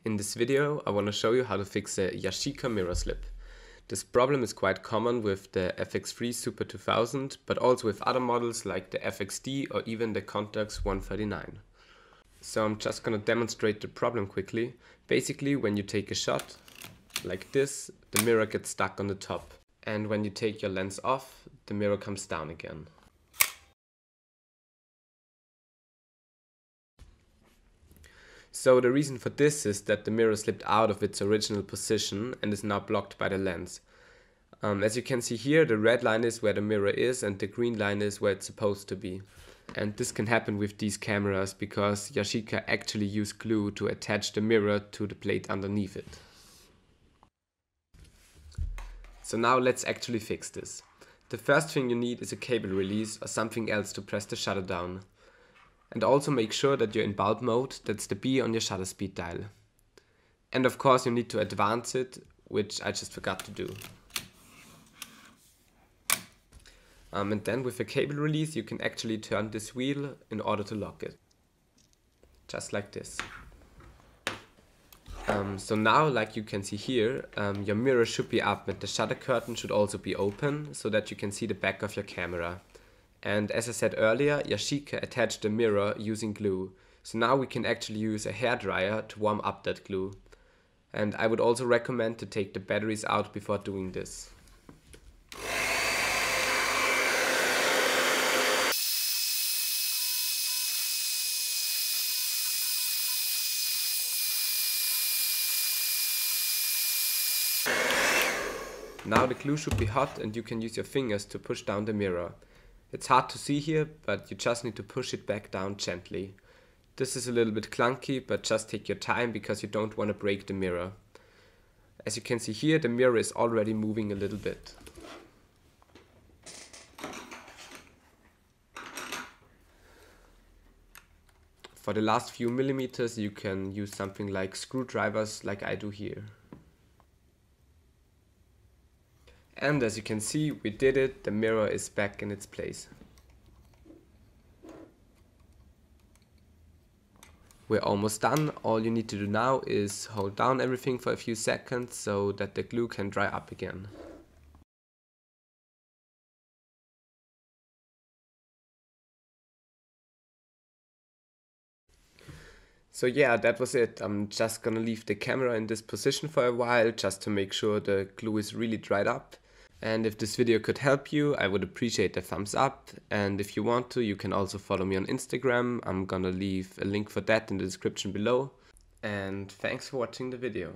In this video I want to show you how to fix a Yashica mirror slip. This problem is quite common with the Fx-3 Super 2000, but also with other models like the FX-D or even the Contax 139. So I'm just gonna demonstrate the problem quickly. Basically, when you take a shot like this, the mirror gets stuck on the top. And when you take your lens off, the mirror comes down again. So the reason for this is that the mirror slipped out of its original position and is now blocked by the lens. As you can see here, the red line is where the mirror is and the green line is where it's supposed to be. And this can happen with these cameras because Yashica actually used glue to attach the mirror to the plate underneath it. So now let's actually fix this. The first thing you need is a cable release or something else to press the shutter down. And also make sure that you're in bulb mode, that's the B on your shutter speed dial. And of course you need to advance it, which I just forgot to do. And then with a cable release you can actually turn this wheel in order to lock it. Just like this. So now, like you can see here, your mirror should be up and the shutter curtain should also be open so that you can see the back of your camera. And as I said earlier, Yashica attached the mirror using glue. So now we can actually use a hairdryer to warm up that glue. And I would also recommend to take the batteries out before doing this. Now the glue should be hot and you can use your fingers to push down the mirror. It's hard to see here, but you just need to push it back down gently. This is a little bit clunky, but just take your time because you don't want to break the mirror. As you can see here, the mirror is already moving a little bit. For the last few millimeters you can use something like screwdrivers like I do here. And as you can see, we did it, the mirror is back in its place. We're almost done. All you need to do now is hold down everything for a few seconds so that the glue can dry up again. So yeah, that was it. I'm just gonna leave the camera in this position for a while just to make sure the glue is really dried up. And if this video could help you, I would appreciate a thumbs up. And if you want to, you can also follow me on Instagram. I'm gonna leave a link for that in the description below. And thanks for watching the video.